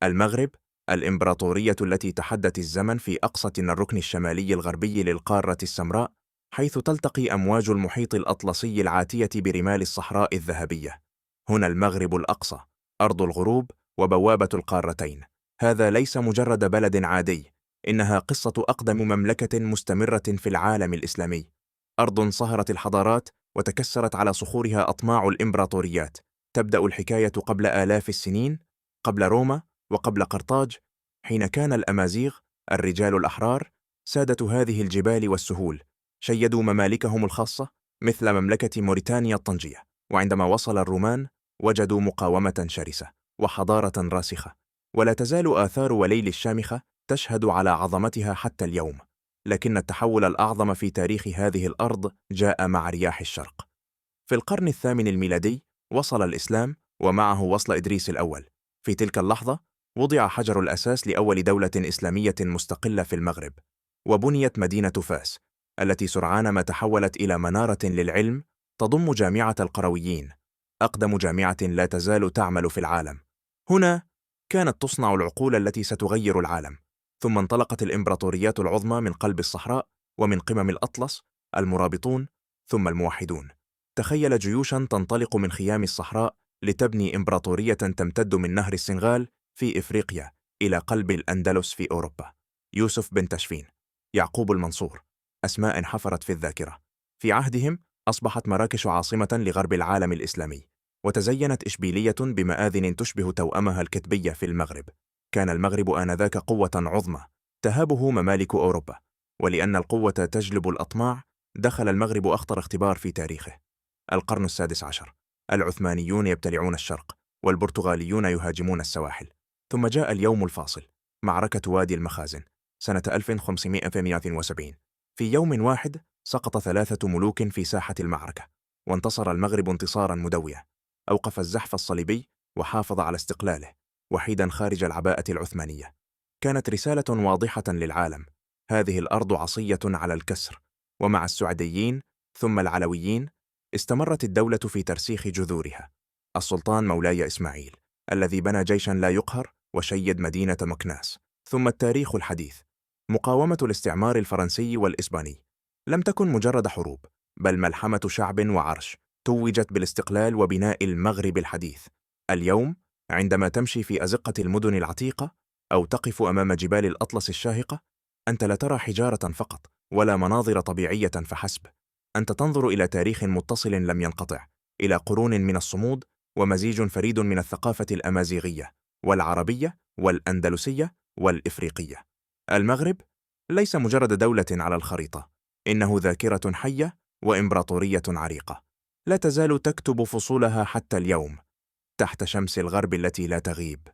المغرب، الإمبراطورية التي تحدت الزمن في أقصى الركن الشمالي الغربي للقارة السمراء، حيث تلتقي أمواج المحيط الأطلسي العاتية برمال الصحراء الذهبية. هنا المغرب الأقصى، أرض الغروب وبوابة القارتين. هذا ليس مجرد بلد عادي، إنها قصة أقدم مملكة مستمرة في العالم الإسلامي. أرض صهرت الحضارات وتكسرت على صخورها أطماع الإمبراطوريات. تبدأ الحكاية قبل آلاف السنين، قبل روما وقبل قرطاج، حين كان الأمازيغ، الرجال الأحرار، سادة هذه الجبال والسهول. شيدوا ممالكهم الخاصة مثل مملكة موريتانيا الطنجية، وعندما وصل الرومان وجدوا مقاومة شرسة وحضارة راسخة. ولا تزال آثار وليل الشامخة تشهد على عظمتها حتى اليوم. لكن التحول الأعظم في تاريخ هذه الأرض جاء مع رياح الشرق. في القرن الثامن الميلادي وصل الإسلام، ومعه وصل إدريس الأول. في تلك اللحظة وضع حجر الأساس لأول دولة إسلامية مستقلة في المغرب، وبنيت مدينة فاس، التي سرعان ما تحولت إلى منارة للعلم تضم جامعة القرويين، أقدم جامعة لا تزال تعمل في العالم. هنا كانت تصنع العقول التي ستغير العالم. ثم انطلقت الإمبراطوريات العظمى من قلب الصحراء ومن قمم الأطلس، المرابطون ثم الموحدون. تخيل جيوشا تنطلق من خيام الصحراء لتبني إمبراطورية تمتد من نهر السنغال في إفريقيا إلى قلب الأندلس في أوروبا. يوسف بن تاشفين، يعقوب المنصور، أسماء حفرت في الذاكرة. في عهدهم أصبحت مراكش عاصمة لغرب العالم الإسلامي، وتزينت إشبيلية بمآذن تشبه توأمها الكتبية في المغرب. كان المغرب آنذاك قوة عظمى تهابه ممالك أوروبا، ولأن القوة تجلب الأطماع دخل المغرب أخطر اختبار في تاريخه. القرن السادس عشر، العثمانيون يبتلعون الشرق، والبرتغاليون يهاجمون السواحل. ثم جاء اليوم الفاصل، معركة وادي المخازن سنة 1578. في يوم واحد سقط 3 ملوك في ساحة المعركة، وانتصر المغرب انتصارا مدويا. أوقف الزحف الصليبي وحافظ على استقلاله، وحيدا خارج العباءة العثمانية. كانت رسالة واضحة للعالم: هذه الأرض عصية على الكسر. ومع السعديين ثم العلويين استمرت الدولة في ترسيخ جذورها. السلطان مولاي إسماعيل، الذي بنى جيشا لا يقهر وشيد مدينة مكناس. ثم التاريخ الحديث. مقاومة الاستعمار الفرنسي والإسباني لم تكن مجرد حروب، بل ملحمة شعب وعرش توجت بالاستقلال وبناء المغرب الحديث. اليوم عندما تمشي في أزقة المدن العتيقة أو تقف أمام جبال الأطلس الشاهقة، أنت لا ترى حجارة فقط ولا مناظر طبيعية فحسب. أنت تنظر إلى تاريخ متصل لم ينقطع، إلى قرون من الصمود ومزيج فريد من الثقافة الأمازيغية والعربية والأندلسية والإفريقية. المغرب ليس مجرد دولة على الخريطة، إنه ذاكرة حية وإمبراطورية عريقة لا تزال تكتب فصولها حتى اليوم تحت شمس الغرب التي لا تغيب.